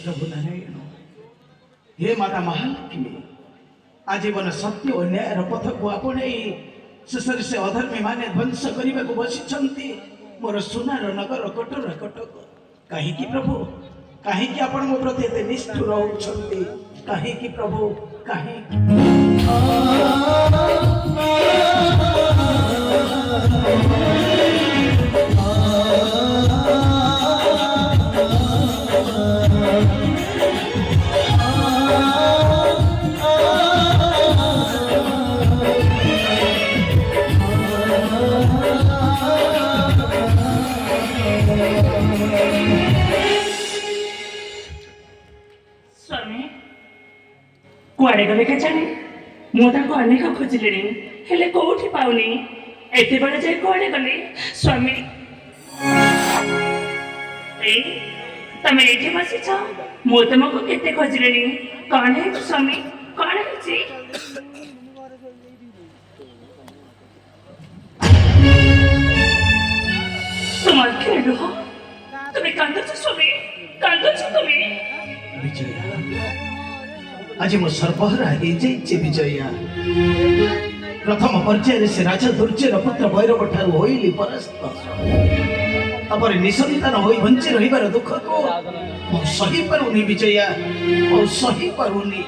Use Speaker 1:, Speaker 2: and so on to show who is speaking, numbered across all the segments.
Speaker 1: प्रभु नारायण हे माता महालक्ष्मी आजीवन सत्य और न्याय पथ को आपणे शेष से अधर्मी माने ध्वंस करने को बसी मोर सुनार नगर कटोर कटक कहीं प्रभु कहीं आपण मो प्रति एते निष्ठुर होउछंती कहीं प्रभु कहीं
Speaker 2: कुआड़े गले के जाने मुझे अनेक खोजिले हेले कौटी पाऊनी एत बड़े जाए कुआड़े गले स्वामी तमें ये बसीच मु तुमको केते खोजिले कौन है स्वामी कौन है तुम खेल तुम्हें कांदुच स्वामी कांदुच तुम्हें
Speaker 1: आज मो सर्वहरा विजया प्रथम पर्यायर से राजा दुर्जय पुत्र भैरव ठार होइली परास्त तपर निसंतान होई बंची रहिबार दुख को मो सही पारुनी विजया मो सही पारुनी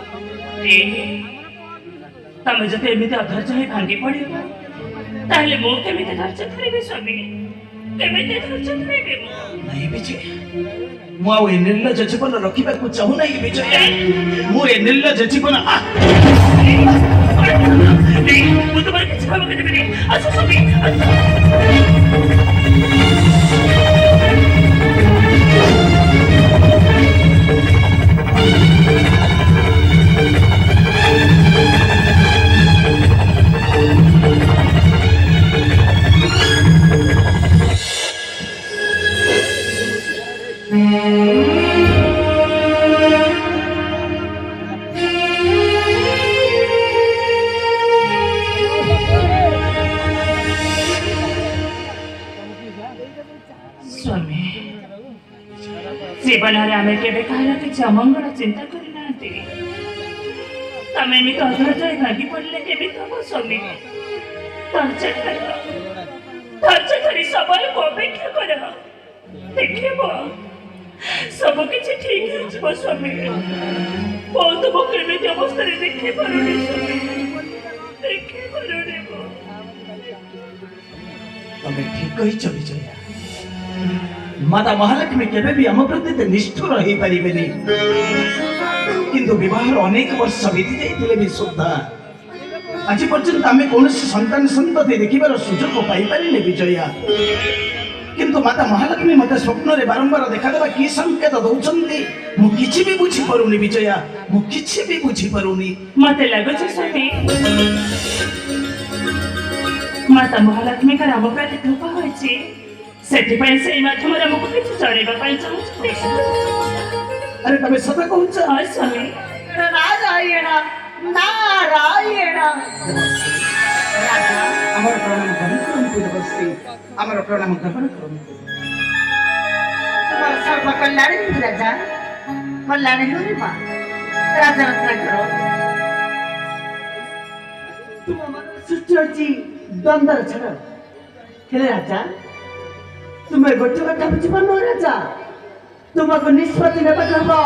Speaker 2: तमे जते एमिति अधैर्य होई भांगी पड़िबो ताहले मो केमिति धैर्य धरिबे स्वामी केमिति धैर्य धरिबे
Speaker 1: नहीं विजय मु ए निर्लज जीवन रखा चाहू ना विजय मु ए निर्लज जीवन जीवन आम के किसी अमंगल चिंता करना तमें एमती अधैर्य भागी पड़े के हम स्वामी धैर्य धरी समय को अपेक्षा कर देख सब किसी ठीक हो स्वामी बहुत मुझे अवस्था देखे पारे देखे पारे तमें ठीक कही विजया माता महालक्ष्मी केबे भी आम प्रति निष्ठुर हो पारिबेनी किंतु विवाह अनेक वर्ष बीती जाइतिले भी सुद्धा आज पर्यंत आम कौन संतान संतति देखिबार सुजोग पाई पारिले विजया किंतु माता महालक्ष्मी मते स्वप्न रे बारंबार देखा देबा की संकेत दउचंदी मु किछि भी बुझी परुनी विजया मु किछि भी बुझी परुनी
Speaker 2: मते लागो छ स्वामी माता महालक्ष्मी का राम प्रति कृपा होइछि सेठिपाई से माध्यम रे हमको किछ जानिबा पाई चाहू
Speaker 1: अरे तमे सदा कहूछ
Speaker 2: हाय स्वामी
Speaker 3: नारायण नारायण
Speaker 1: राजा हमर प्रणाम ग्रहण करंतु
Speaker 3: तुम्हारा सर्व कल्याण ही राजा कल्याण ही रे मां राजा रत्न करो तुम हमारा सुचोजी द्वंद्व छड़ हेले राजा तुम्हें गोटे कथा बुझीपार राजा तुमको निष्पत्ति नेबा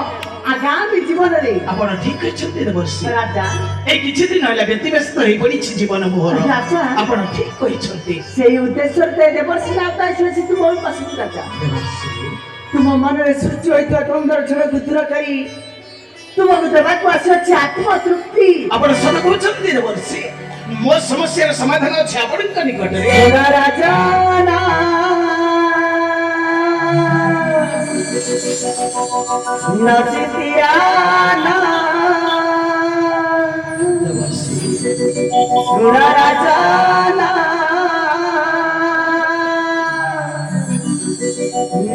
Speaker 3: आगामी जीवन रे
Speaker 1: आपण ठीक कहते वर्षी
Speaker 3: राजा
Speaker 1: ए किछि दिन होला व्यतिव्यस्त होई पड़ी जीवन मोहर
Speaker 3: राजा
Speaker 1: आपण ठीक कहते
Speaker 3: से उद्देश्य ते देवर्षि नाता से तुम उपस्थित राजा
Speaker 1: देवर्षि
Speaker 3: तुम मन रे सूची होइतो द्वंद्व छड़ दूर करी तुमको देबा को आसी आत्म तृप्ति
Speaker 1: आपण सदा कहते देवर्षि मो समस्या समाधान अछि आपण का निकट रे
Speaker 3: राजा ना नचितिया ना राजा ना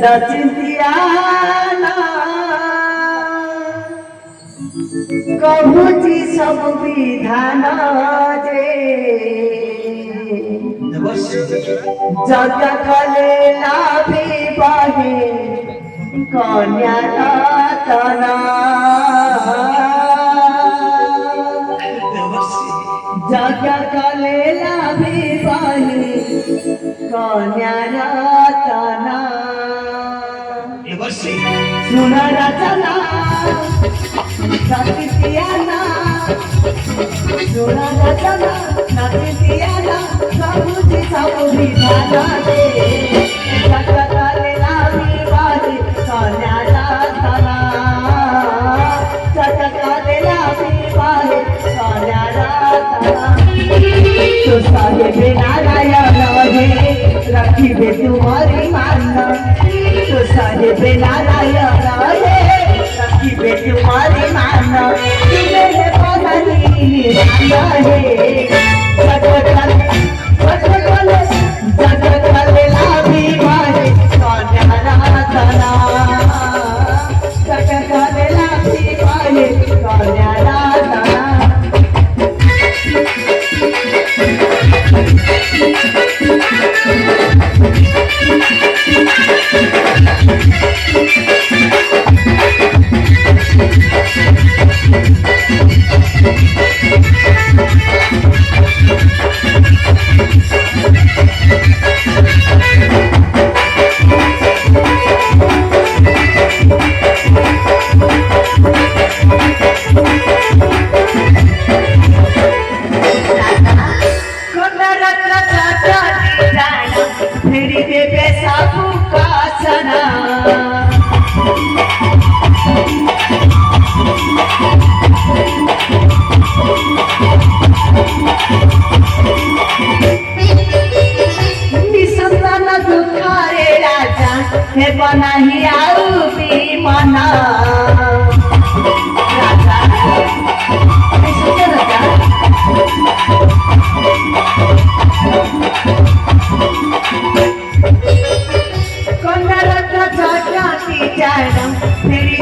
Speaker 3: नचितिया ना कहूची सब विधान जे जग कले लाभी बाहे कन्या रतना
Speaker 1: देवर्षि
Speaker 3: जग कलेला विवाही कन्या रतना
Speaker 1: देवर्षि
Speaker 3: सुन रचना सतियाना सुन रचना सतियाना सबुझी सब विधान दे जग कलेला विवाही कन्या रतना जग कलेला विवाही कन्या रतना तो साहेब नारायण हे रखिबे तुम्हारी मान तो साहेब नारायण हे रखिबे तुम्हारी मान तुम्हें पदनी निशान हे जग कले लाभी मारे कन्या रतना जग कले लाभी मारे कन्या रतना मेरी देवे साबु का सना निसंतान दुखारे राजा हे बनाही आउ मना राजा राजा कन्या रत्न जाती जाना मेरी